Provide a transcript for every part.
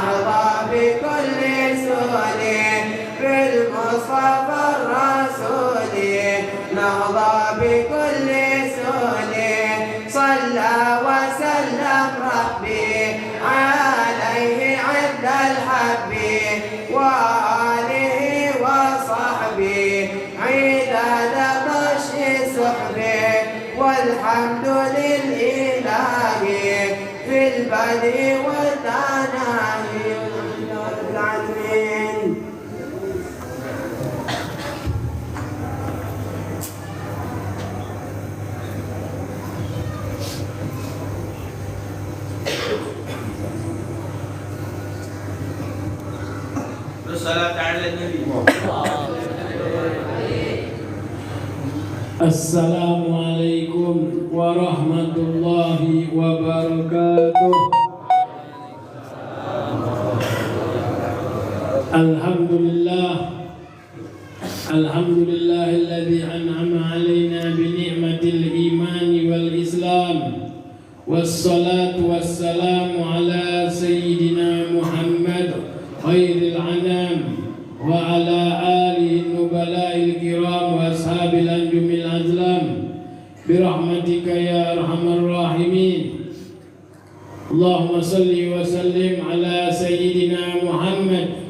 نهضى بكل سؤل بالمصطفى الرسول نهضى بكل سؤل صلى وسلم ربي عليه عند الحب وآله وصحبه عداد طش سحبه والحمد لله في البدء والثناء رب العالمين. الصلاة على النبي. Assalamualaikum warahmatullahi wabarakatuh. Alhamdulillahilladzi an'ama 'alaina bi ni'matil iman wal islam. Wassalatu wassalamu ala sayyidina Muhammad khairil anam wa ala alihi nubala'il kiram wa ashabil anjumil azlam birahmatika ya arhamar rahimin. Allahumma salli wa sallim ala sayyidina Muhammad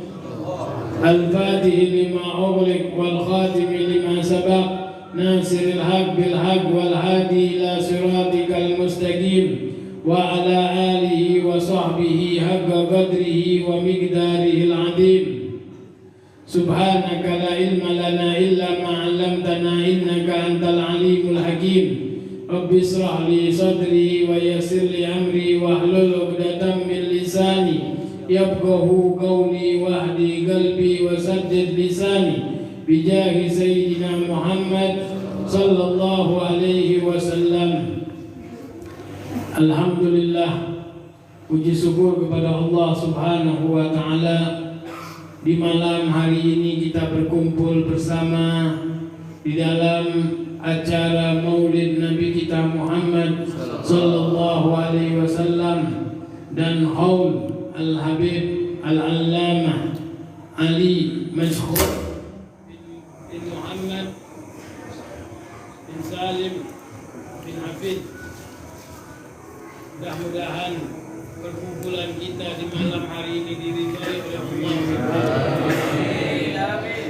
al-fatih lima ughliq wal khatim lima sabaq nasiril haq bil haq wal hadi ila siratikal mustaqim wa ala alihi wa sahbihi haqqa qadrihi wa miqdarihi al-'azim. Subhanaka la ilma lana illa ma 'allamtana innaka antal alimul hakim. Rabbi israh li sadri wa yassir li amri wahlul 'uqdatam min lisani yafqahu qawli wahdi qalbi wa saddid lisani bijahi sayyidina Muhammad sallallahu alaihi wasallam. Alhamdulillah, puji syukur kepada Allah Subhanahu wa taala. Di malam hari ini kita berkumpul bersama di dalam acara Maulid Nabi kita Muhammad sallallahu alaihi wasallam dan haul Al-Habib Al-Allamah Ali Mashhur bin Muhammad bin Salim bin Hafid. Mudah-mudahan perkumpulan kita di malam hari ini diridhai oleh Allah. Amin.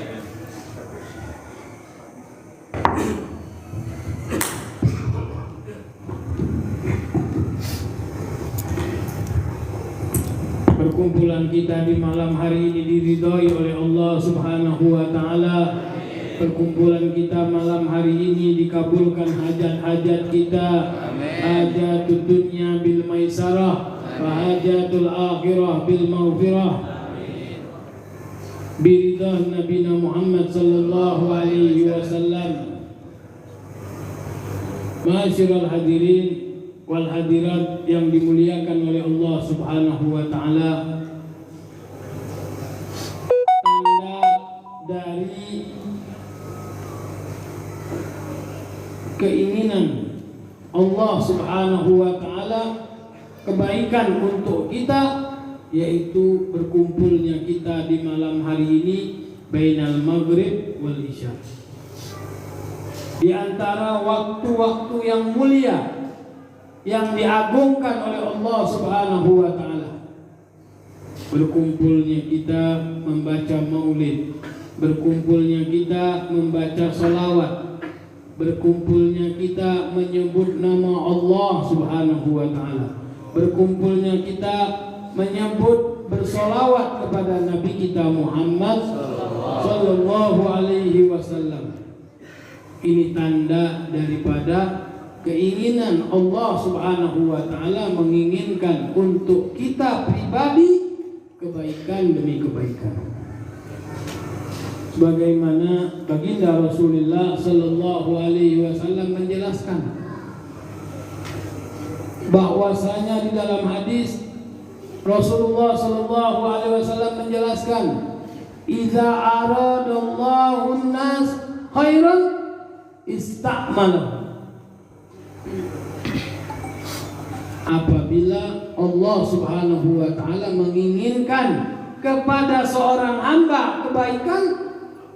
Perkumpulan kita di malam hari ini diridhai oleh Allah Subhanahu wa taala. Perkumpulan kita malam hari ini dikabulkan hajat-hajat kita. Hajatul dunya bil maisarah wa hajatul akhirah bil maghfirah. Biridah Nabi Muhammad sallallahu alaihi wasallam. Ma'asyiral hadirin wal hadirat yang dimuliakan oleh Allah Subhanahu wa taala. Tanda dari keinginan Allah Subhanahu wa taala kebaikan untuk kita, yaitu berkumpulnya kita di malam hari ini bainal maghrib wal isya. Di antara waktu-waktu yang mulia yang diagungkan oleh Allah Subhanahu wa taala. Berkumpulnya kita membaca maulid, berkumpulnya kita membaca salawat, berkumpulnya kita menyebut nama Allah Subhanahu wa taala, berkumpulnya kita menyebut bersolawat kepada Nabi kita Muhammad sallallahu alaihi wasallam. Ini tanda daripada keinginan Allah Subhanahu wa taala menginginkan untuk kita pribadi kebaikan demi kebaikan. Sebagaimana baginda Rasulullah sallallahu alaihi wasallam menjelaskan bahwasanya di dalam hadis Rasulullah sallallahu alaihi wasallam menjelaskan, "Idza aradallahu an-nas khairan ista'malah." Apabila Allah Subhanahu wa taala menginginkan kepada seorang hamba kebaikan,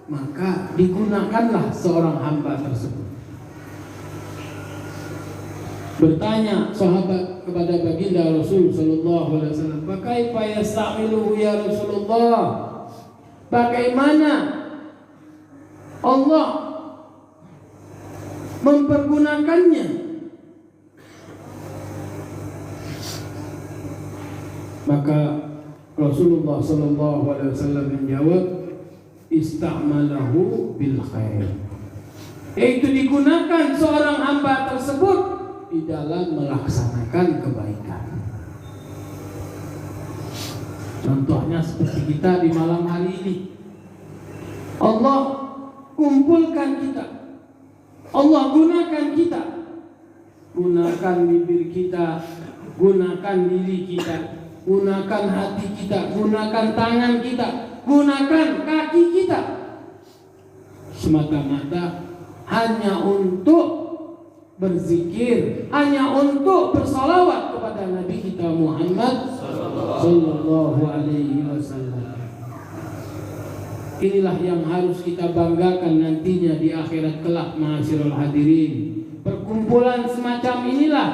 maka digunakanlah seorang hamba tersebut. Bertanya sahabat kepada baginda Rasul sallallahu alaihi wasallam, "Kaifa yasta'miluhu ya Rasulullah?" Bagaimana Allah mempergunakannya? Maka Rasulullah sallallahu alaihi wasallam menjawab, "Ista'malahu bil khair." Yaitu digunakan seorang hamba tersebut di dalam melaksanakan kebaikan. Contohnya seperti kita di malam hari ini. Allah kumpulkan kita. Allah gunakan kita. Gunakan bibir kita, gunakan diri kita, gunakan hati kita, gunakan tangan kita, gunakan kaki kita. Semata-mata hanya untuk berzikir, hanya untuk bersalawat kepada Nabi kita Muhammad sallallahu alaihi wasallam. Inilah yang harus kita banggakan nantinya di akhirat kelak, ma'asyiral hadirin. Perkumpulan semacam inilah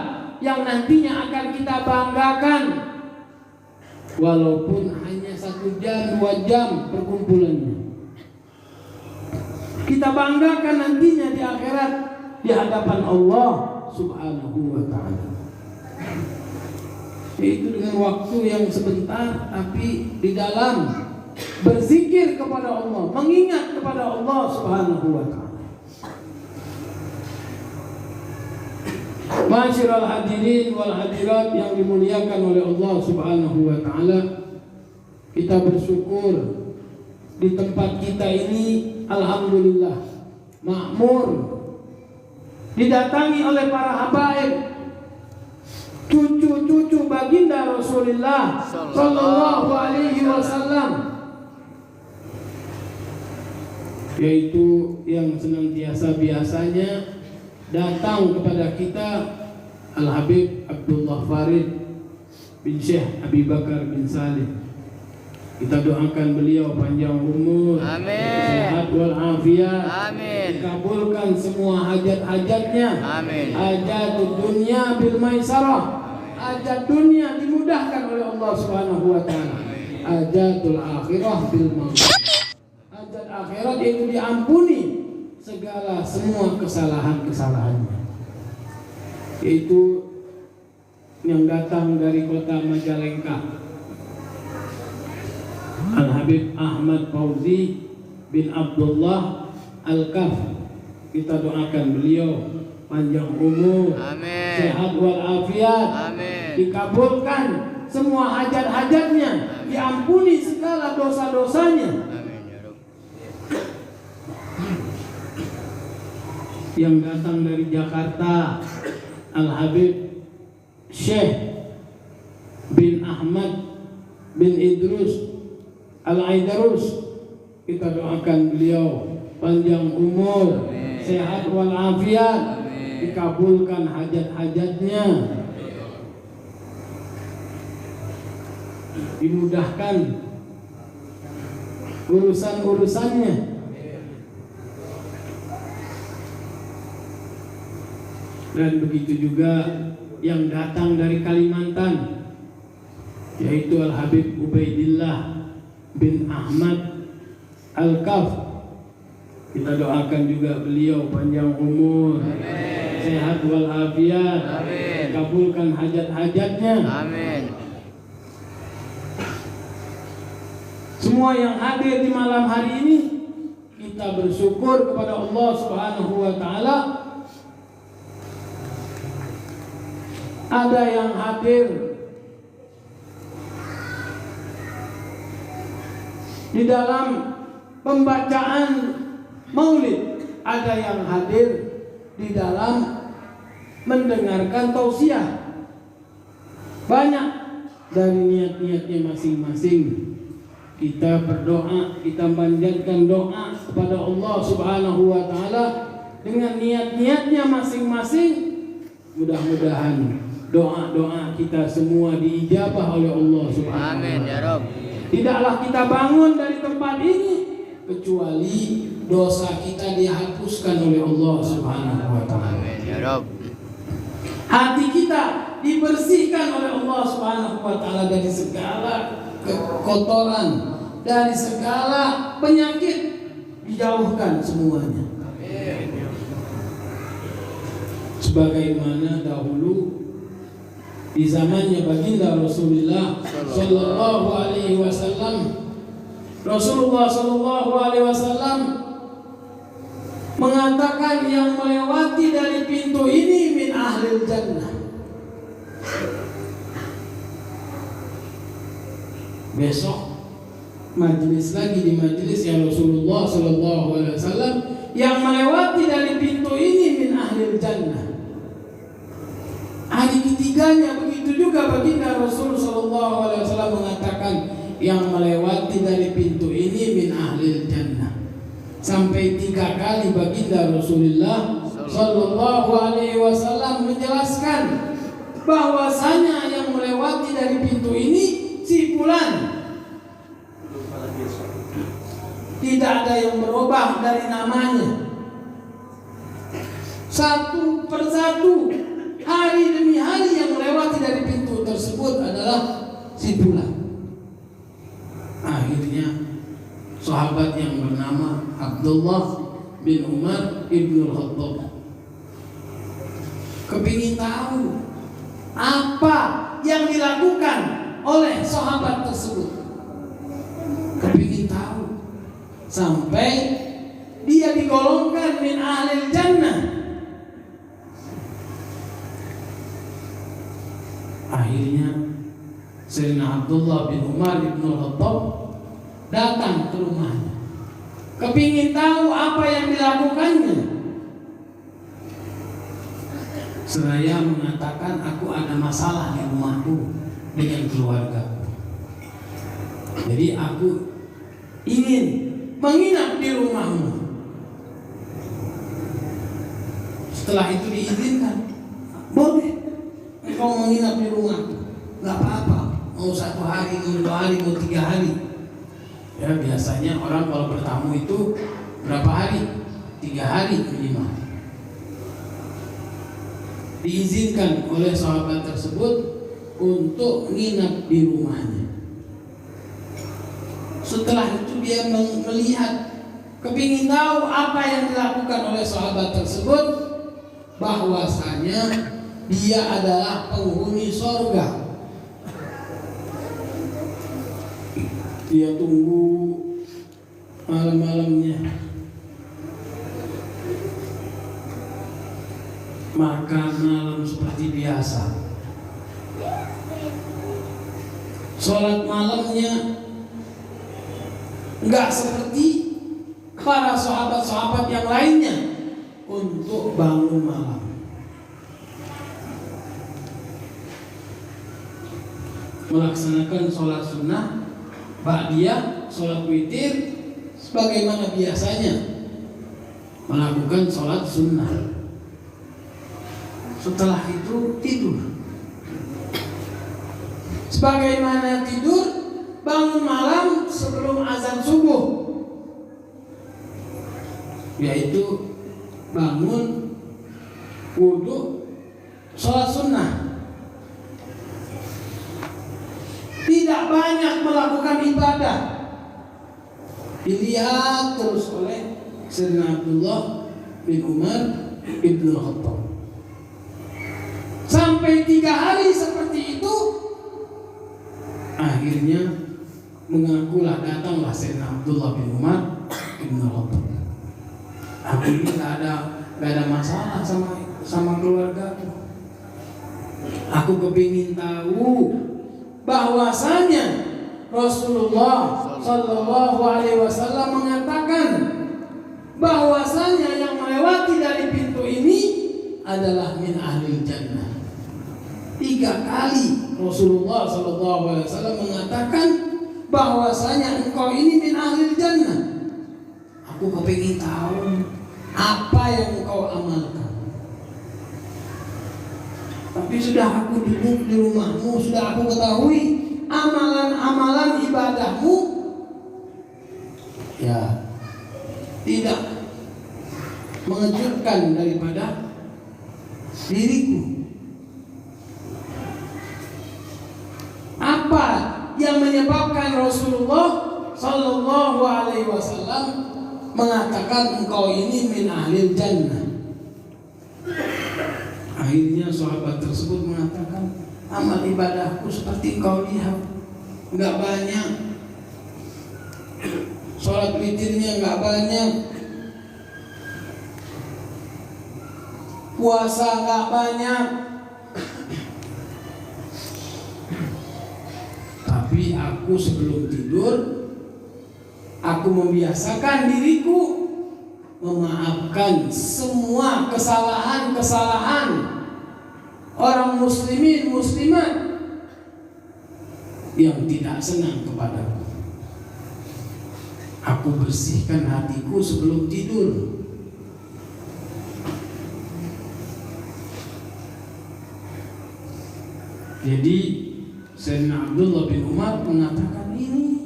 yang nantinya akan kita banggakan. Walaupun hanya 1 jam, 2 jam perkumpulannya, kita banggakan nantinya di akhirat di hadapan Allah Subhanahu wa ta'ala. Yaitu dengan waktu yang sebentar, tapi di dalam berzikir kepada Allah, mengingat kepada Allah Subhanahu wa ta'ala. Ma'asyiral hadirin wal hadirat yang dimuliakan oleh Allah Subhanahu wa ta'ala, kita bersyukur di tempat kita ini alhamdulillah makmur, didatangi oleh para habaib, cucu-cucu baginda Rasulullah sallallahu alaihi wasallam, yaitu yang senantiasa biasanya datang kepada kita Al-Habib Abdullah Farid bin Syekh Abi Bakar bin Salih. Kita doakan beliau panjang umur, sehat walafiat, dikabulkan semua hajat-hajatnya. Hajat dunia bil maisarah, hajat dunia dimudahkan oleh Allah Subhanahu wa taala. Hajatul akhirah bil maghfirah, hajat akhirat itu diampuni segala semua kesalahan-kesalahannya. Yaitu yang datang dari kota Majalengka, Al-Habib Ahmad Fauzi bin Abdullah Al-Kaf. Kita doakan beliau panjang umur, sehat walafiat, dikabulkan semua hajat-hajatnya, diampuni segala dosa-dosanya. Yang datang dari Jakarta, Al-Habib Syekh bin Ahmad bin Idrus Al-Aidarus, kita doakan beliau panjang umur, sehat walafiat, dikabulkan hajat-hajatnya, dimudahkan urusan-urusannya. Dan begitu juga yang datang dari Kalimantan, yaitu Al-Habib Ubaidillah bin Ahmad Al-Kaf. Kita doakan juga beliau panjang umur, sehat walafiat, kabulkan hajat-hajatnya. Semua yang hadir di malam hari ini, kita bersyukur kepada Allah Subhanahu wa ta'ala. Ada yang hadir di dalam pembacaan maulid, ada yang hadir di dalam mendengarkan tausiah. Banyak dari niat-niatnya masing-masing. Kita berdoa, kita panjatkan doa kepada Allah Subhanahu wa ta'ala dengan niat-niatnya masing-masing. Mudah-mudahan doa-doa kita semua diijabah oleh Allah Subhanahu wa Amin ya taala. Rabb. Tidaklah kita bangun dari tempat ini kecuali dosa kita dihapuskan oleh Allah Subhanahu wa taala. Amin ya Rabb. Hati kita dibersihkan oleh Allah Subhanahu wa taala dari segala kotoran, dari segala penyakit, dijauhkan semuanya. Sebagaimana dahulu di zamannya baginda Rasulullah sallallahu alaihi wasallam, Rasulullah sallallahu alaihi wasallam mengatakan yang melewati dari pintu ini min ahlil jannah. Besok majelis lagi di majelis yang Rasulullah sallallahu alaihi wasallam yang melewati dari pintu ini min ahlil jannah. Hari ketiganya begitu juga baginda Rasul sallallahu alaihi wasallam mengatakan yang melewati dari pintu ini min ahlil jannah. Sampai 3 kali baginda Rasulullah sallallahu alaihi wasallam menjelaskan bahwasanya yang melewati dari pintu ini si fulan. Tidak ada yang berubah dari namanya. Satu persatu, hari demi hari yang melewati dari pintu tersebut adalah si fulan. Akhirnya sahabat yang bernama Abdullah bin Umar ibn Khattab kepingin tahu apa yang dilakukan oleh sahabat tersebut. Kepingin tahu sampai dia digolongkan min ahlil jannah. Akhirnya Sayyidina Abdullah bin Umar ibn Khattab datang ke rumahnya, kepingin tahu apa yang dilakukannya. Seraya mengatakan, aku ada masalah di rumahku dengan keluarga. Jadi aku ingin menginap di rumahmu. Setelah itu diizinkan, boleh engkau menginap di rumahku, nggak apa-apa. Mau 1 hari, mau 2 hari, mau 3 hari. Ya biasanya orang kalau bertamu itu berapa hari? 3 hari minimal. Diizinkan oleh sahabat tersebut untuk nginap di rumahnya. Setelah itu dia melihat, kepingin tahu apa yang dilakukan oleh sahabat tersebut, bahwasanya dia adalah penghuni sorga. Dia tunggu malam-malamnya, makan malam seperti biasa. Sholat malamnya enggak seperti para sahabat-sahabat yang lainnya untuk bangun malam. Melaksanakan sholat sunnah, ba'diyah, sholat witir sebagaimana biasanya, melakukan sholat sunnah. Setelah itu tidur. Sebagaimana tidur, bangun malam sebelum azan subuh, yaitu bangun, wudu, sholat sunnah. Tidak banyak melakukan ibadah. Dilihat terus oleh Sayyidina Abdullah bin Umar ibn Khattab. Sampai 3 hari seperti itu, akhirnya mengakulah, datanglah Sayyidina Abdullah bin Umar ibn Khattab. Aku ini gak ada masalah sama keluargaku. Aku kepingin tahu bahwasanya Rasulullah Sallallahu Alaihi Wasallam mengatakan bahwasanya yang melewati dari pintu ini adalah min ahlil jannah. 3 kali Rasulullah Sallallahu Alaihi Wasallam mengatakan bahwasanya engkau ini min ahlil jannah. Aku kepingin tahu apa yang engkau amalkan. Tapi sudah aku duduk di rumahmu, sudah aku ketahui amalan-amalan ibadahmu, ya tidak mengejutkan daripada diriku. Apa yang menyebabkan Rasulullah Sallallahu Alaihi Wasallam mengatakan engkau ini min ahlil jannah? Akhirnya sahabat tersebut mengatakan, amal ibadahku seperti engkau lihat, nggak banyak, sholat witirnya nggak banyak, puasa nggak banyak, tapi aku sebelum tidur aku membiasakan diriku memaafkan semua kesalahan-kesalahan orang muslimin muslimat yang tidak senang kepadaku. Aku bersihkan hatiku sebelum tidur. Jadi Sayyidina Abdullah bin Umar mengatakan, ini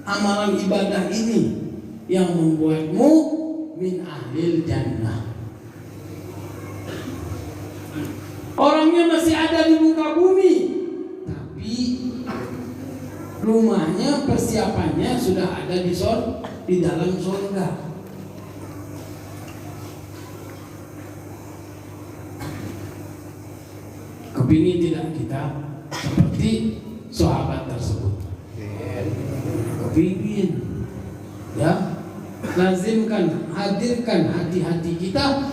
amalan ibadah ini yang membuatmu min ahlil jannah. Orangnya masih ada di muka bumi, tapi rumahnya, persiapannya sudah ada di dalam surga. Kepingin tidak kita seperti sahabat tersebut? Kepingin, ya. Lazimkan, hadirkan hati-hati kita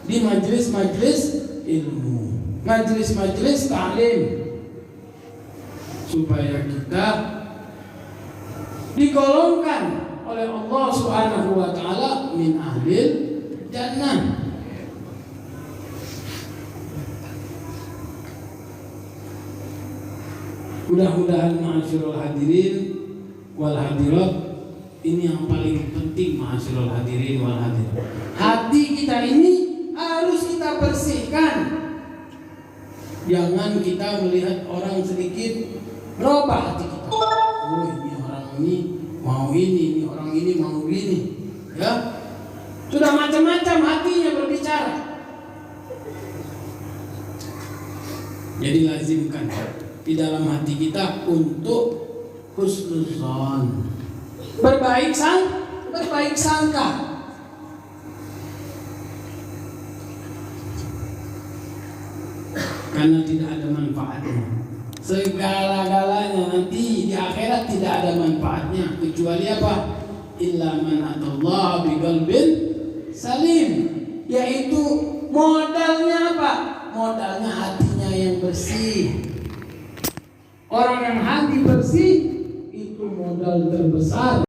di majelis-majelis ilmu, majelis-majelis ta'lim, supaya kita digolongkan oleh Allah Subhanahu wa taala min ahlil jannah. Mudah-mudahan ma'asyiral hadirin wal hadirat, ini yang paling penting ma'asyiral hadirin wal hadirat. Hati kita ini harus kita bersihkan. Jangan kita melihat orang sedikit berubah hati kita. Oh, ini orang ini mau ini orang ini mau ini. Ya. Sudah macam-macam hatinya berbicara. Jadi lazimkan di dalam hati kita untuk husnuzan, berbaik sangka. Karena tidak ada manfaatnya. Segala-galanya nanti di akhirat tidak ada manfaatnya, kecuali apa? Illa man atallaha biqalbin salim. Yaitu modalnya apa? Modalnya hatinya yang bersih. Orang yang hati bersih itu modal terbesar.